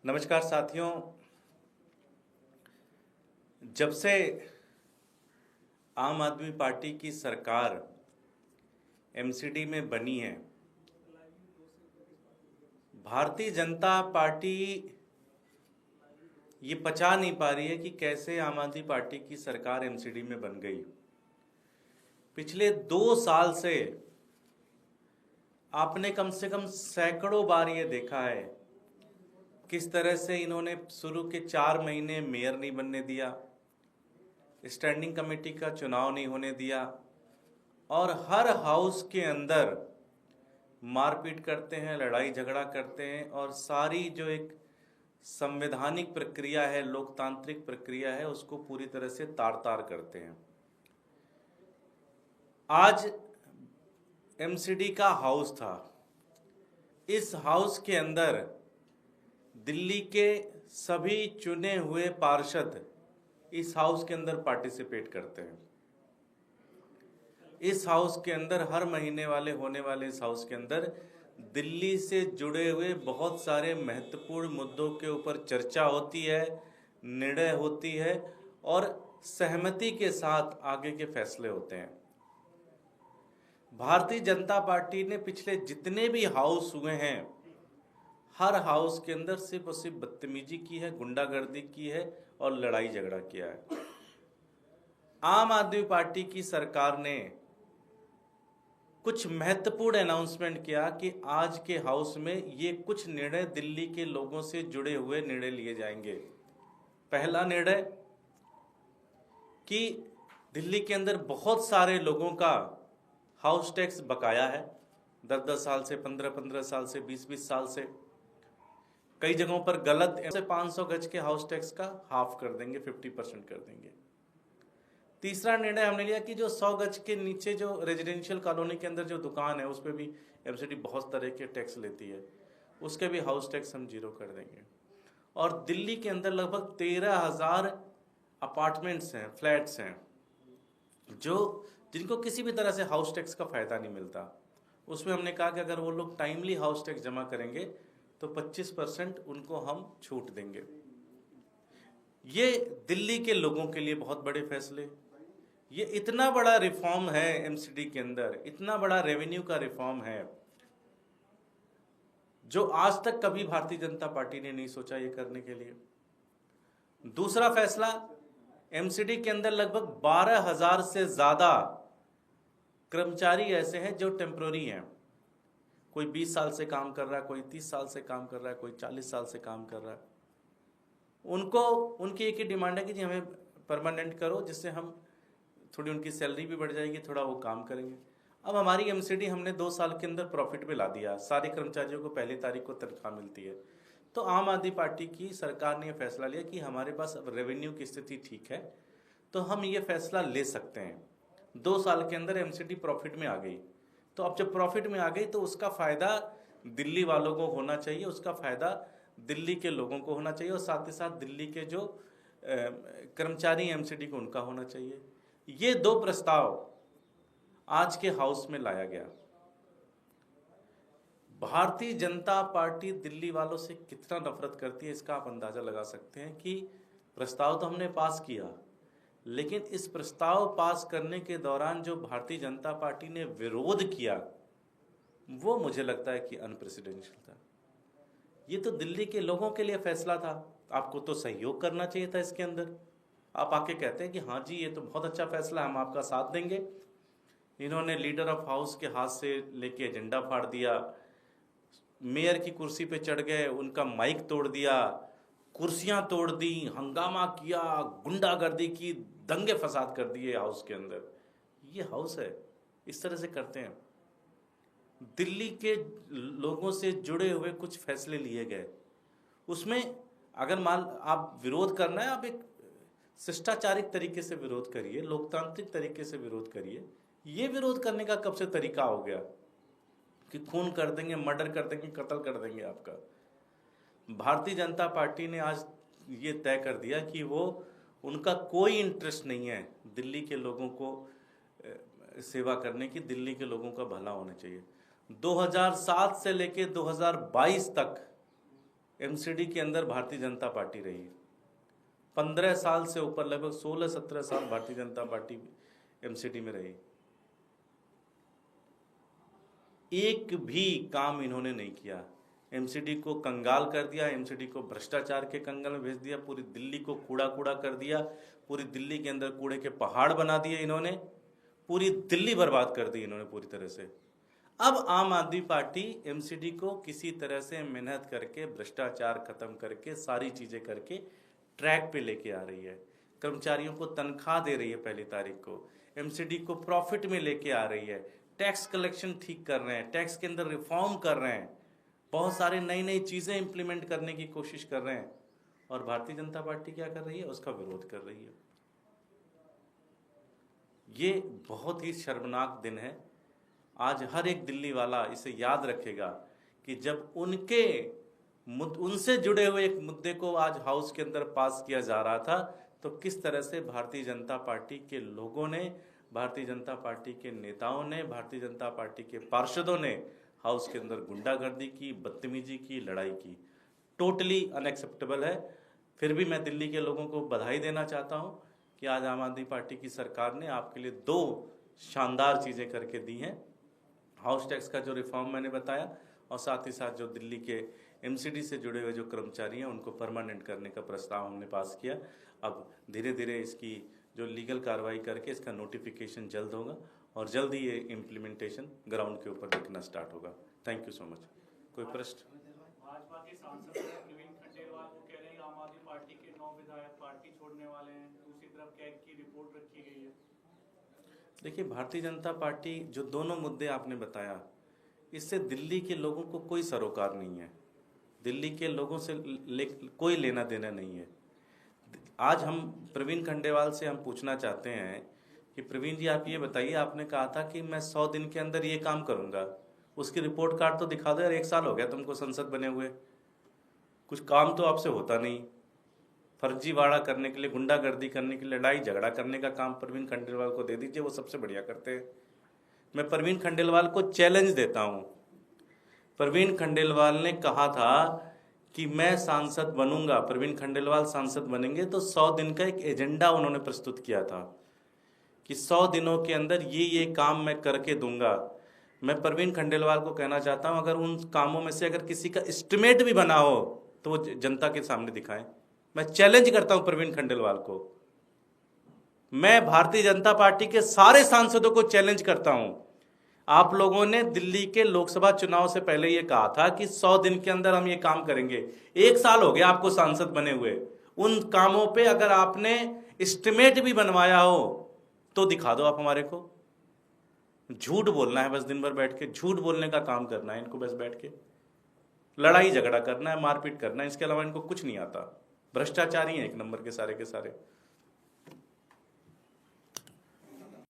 नमस्कार साथियों। जब से आम आदमी पार्टी की सरकार एमसीडी में बनी है, भारतीय जनता पार्टी ये पचा नहीं पा रही है कि कैसे आम आदमी पार्टी की सरकार एमसीडी में बन गई। पिछले 2 साल से आपने कम से कम सैकड़ों बार ये देखा है किस तरह से इन्होंने शुरू के 4 महीने मेयर नहीं बनने दिया, स्टैंडिंग कमेटी का चुनाव नहीं होने दिया और हर हाउस के अंदर मारपीट करते हैं, लड़ाई झगड़ा करते हैं और सारी जो एक संवैधानिक प्रक्रिया है, लोकतांत्रिक प्रक्रिया है, उसको पूरी तरह से तार-तार करते हैं। आज एमसीडी का हाउस था। इस हाउस के अंदर दिल्ली के सभी चुने हुए पार्षद इस हाउस के अंदर पार्टिसिपेट करते हैं। इस हाउस के अंदर हर महीने होने वाले इस हाउस के अंदर दिल्ली से जुड़े हुए बहुत सारे महत्वपूर्ण मुद्दों के ऊपर चर्चा होती है, निर्णय होती है और सहमति के साथ आगे के फैसले होते हैं। भारतीय जनता पार्टी ने पिछले जितने भी हाउस हुए हैं, हर हाउस के अंदर सिर्फ और सिर्फ बदतमीजी की है, गुंडागर्दी की है और लड़ाई झगड़ा किया है। आम आदमी पार्टी की सरकार ने कुछ महत्वपूर्ण अनाउंसमेंट किया कि आज के हाउस में ये कुछ निर्णय दिल्ली के लोगों से जुड़े हुए निर्णय लिए जाएंगे। पहला निर्णय कि दिल्ली के अंदर बहुत सारे लोगों का हाउस टैक्स बकाया है, 10-10 साल से, 15-15 साल से, 20-20 साल से। कई जगहों पर गलत से 500 गज के हाउस टैक्स का हाफ कर देंगे, 50% कर देंगे। तीसरा निर्णय हमने लिया कि जो 100 गज के नीचे जो रेजिडेंशियल कॉलोनी के अंदर जो दुकान है उस पर भी एमसीडी बहुत तरह के टैक्स लेती है, उसके भी हाउस टैक्स हम जीरो कर देंगे। और दिल्ली के अंदर लगभग 13,000 अपार्टमेंट्स हैं, फ्लैट्स हैं, जो जिनको किसी भी तरह से हाउस टैक्स का फ़ायदा नहीं मिलता। उसमें हमने कहा कि अगर वो लोग टाइमली हाउस टैक्स जमा करेंगे तो 25% उनको हम छूट देंगे। ये दिल्ली के लोगों के लिए बहुत बड़े फैसले। ये इतना बड़ा रिफॉर्म है एमसीडी के अंदर, इतना बड़ा रेवेन्यू का रिफॉर्म है जो आज तक कभी भारतीय जनता पार्टी ने नहीं सोचा ये करने के लिए। दूसरा फैसला, एमसीडी के अंदर लगभग 12,000 से ज्यादा कर्मचारी ऐसे हैं जो टेम्पररी हैं। कोई 20 साल से काम कर रहा है, कोई 30 साल से काम कर रहा है, कोई 40 साल से काम कर रहा है। उनकी एक ही डिमांड है कि जी हमें परमानेंट करो, जिससे हम थोड़ी उनकी सैलरी भी बढ़ जाएगी, थोड़ा वो काम करेंगे। अब हमारी एमसीडी हमने 2 साल के अंदर प्रॉफिट में ला दिया, सारे कर्मचारियों को पहली तारीख को तनख्वाह मिलती है। तो आम आदमी पार्टी की सरकार ने यह फैसला लिया कि हमारे पास अब रेवेन्यू की स्थिति ठीक है, तो हम ये फैसला ले सकते हैं। 2 साल के अंदर एमसीडी प्रॉफिट में आ गई, तो अब जब प्रॉफिट में आ गई तो उसका फ़ायदा दिल्ली वालों को होना चाहिए, उसका फ़ायदा दिल्ली के लोगों को होना चाहिए और साथ ही साथ दिल्ली के जो कर्मचारी एमसीडी को उनका होना चाहिए। ये 2 प्रस्ताव आज के हाउस में लाया गया। भारतीय जनता पार्टी दिल्ली वालों से कितना नफरत करती है इसका आप अंदाजा लगा सकते हैं कि प्रस्ताव तो हमने पास किया, लेकिन इस प्रस्ताव पास करने के दौरान जो भारतीय जनता पार्टी ने विरोध किया वो मुझे लगता है कि अनप्रेसिडेंशियल था। ये तो दिल्ली के लोगों के लिए फैसला था, आपको तो सहयोग करना चाहिए था इसके अंदर। आप आके कहते हैं कि हाँ जी ये तो बहुत अच्छा फैसला है, हम आपका साथ देंगे। इन्होंने लीडर ऑफ हाउस के हाथ से लेके एजेंडा फाड़ दिया, मेयर की कुर्सी पे चढ़ गए, उनका माइक तोड़ दिया, कुर्सियां तोड़ दी, हंगामा किया, गुंडागर्दी की, दंगे फसाद कर दिए हाउस के अंदर। ये हाउस है, इस तरह से करते हैं। दिल्ली के लोगों से जुड़े हुए कुछ फैसले लिए गए, उसमें अगर मान आप विरोध करना है, आप एक शिष्टाचारिक तरीके से विरोध करिए, लोकतांत्रिक तरीके से विरोध करिए। ये विरोध करने का कब से तरीका हो गया कि खून कर देंगे, मर्डर कर देंगे, कत्ल कर देंगे आपका। भारतीय जनता पार्टी ने आज ये तय कर दिया कि वो उनका कोई इंटरेस्ट नहीं है दिल्ली के लोगों को सेवा करने की, दिल्ली के लोगों का भला होना चाहिए। 2007 से लेके 2022 तक एमसीडी के अंदर भारतीय जनता पार्टी रही। 15 साल से ऊपर, लगभग 16-17 साल भारतीय जनता पार्टी एमसीडी में रही। एक भी काम इन्होंने नहीं किया। एमसीडी को कंगाल कर दिया, एमसीडी को भ्रष्टाचार के कंगाल में भेज दिया, पूरी दिल्ली को कूड़ा कूड़ा कर दिया, पूरी दिल्ली के अंदर कूड़े के पहाड़ बना दिए इन्होंने, पूरी दिल्ली बर्बाद कर दी इन्होंने पूरी तरह से। अब आम आदमी पार्टी एमसीडी को किसी तरह से मेहनत करके, भ्रष्टाचार खत्म करके, सारी चीजें करके ट्रैक पे लेके आ रही है। कर्मचारियों को तनख्वाह दे रही है पहली तारीख को, एमसीडी को प्रॉफिट में लेके आ रही है, टैक्स कलेक्शन ठीक कर रहे हैं, टैक्स के अंदर रिफॉर्म कर रहे हैं, बहुत सारे नई नई चीजें इंप्लीमेंट करने की कोशिश कर रहे हैं। और भारतीय जनता पार्टी क्या कर रही है? उसका विरोध कर रही है। ये बहुत ही शर्मनाक दिन है। आज हर एक दिल्ली वाला इसे याद रखेगा कि जब उनसे जुड़े हुए एक मुद्दे को आज हाउस के अंदर पास किया जा रहा था, तो किस तरह से भारतीय जनता पार्टी के लोगों ने, भारतीय जनता पार्टी के नेताओं ने, भारतीय जनता पार्टी के पार्षदों ने हाउस के अंदर गुंडागर्दी की, बदतमीजी की, लड़ाई की। टोटली अनएक्सेप्टेबल है। फिर भी मैं दिल्ली के लोगों को बधाई देना चाहता हूं कि आज आम आदमी पार्टी की सरकार ने आपके लिए 2 शानदार चीज़ें करके दी हैं। हाउस टैक्स का जो रिफॉर्म मैंने बताया, और साथ ही साथ जो दिल्ली के एमसीडी से जुड़े हुए जो कर्मचारी हैं उनको परमानेंट करने का प्रस्ताव हमने पास किया। अब धीरे धीरे इसकी जो लीगल कार्रवाई करके इसका नोटिफिकेशन जल्द होगा और जल्द ही ये इम्प्लीमेंटेशन ग्राउंड के ऊपर दिखना स्टार्ट होगा। Thank you so much. कोई प्रश्न? भाजपा के सांसद प्रवीण खंडेलवाल वो कह रहे हैं आम आदमी पार्टी के 9 विधायक पार्टी छोड़ने वाले हैं। दूसरी तरफ कैग की रिपोर्ट रखी गई है। देखिए, भारतीय जनता पार्टी जो दोनों मुद्दे आपने बताया, इससे दिल्ली के लोगों को कोई सरोकार नहीं है, दिल्ली के लोगों से कोई लेना देना नहीं है। आज हम प्रवीण खंडेलवाल से हम पूछना चाहते हैं कि प्रवीण जी, आप ये बताइए, आपने कहा था कि मैं 100 दिन के अंदर ये काम करूंगा, उसकी रिपोर्ट कार्ड तो दिखा दो यार। 1 साल हो गया तुमको संसद बने हुए, कुछ काम तो आपसे होता नहीं। फर्जीवाड़ा करने के लिए, गुंडागर्दी करने के लिए, लड़ाई झगड़ा करने का काम प्रवीण खंडेलवाल को दे दीजिए, वो सबसे बढ़िया करते हैं। मैं प्रवीण खंडेलवाल को चैलेंज देता हूं। प्रवीण खंडेलवाल ने कहा था कि मैं सांसद बनूंगा, प्रवीण खंडेलवाल सांसद बनेंगे तो 100 दिन का एक एजेंडा उन्होंने प्रस्तुत किया था कि 100 दिनों के अंदर ये काम मैं करके दूंगा। मैं प्रवीण खंडेलवाल को कहना चाहता हूं, अगर उन कामों में से अगर किसी का एस्टिमेट भी बना हो तो वो जनता के सामने दिखाएं। मैं चैलेंज करता हूं प्रवीण खंडेलवाल को। मैं भारतीय जनता पार्टी के सारे सांसदों को चैलेंज करता हूं। आप लोगों ने दिल्ली के लोकसभा चुनाव से पहले ये कहा था कि 100 दिन के अंदर हम ये काम करेंगे। 1 साल हो गया आपको सांसद बने हुए। उन कामों पे अगर आपने एस्टिमेट भी बनवाया हो तो दिखा दो आप हमारे को। झूठ बोलना है बस, दिन भर बैठ के झूठ बोलने का काम करना है इनको, बस बैठ के लड़ाई झगड़ा करना है, मारपीट करना है, इसके अलावा इनको कुछ नहीं आता। भ्रष्टाचारी हैं 1 नंबर के सारे।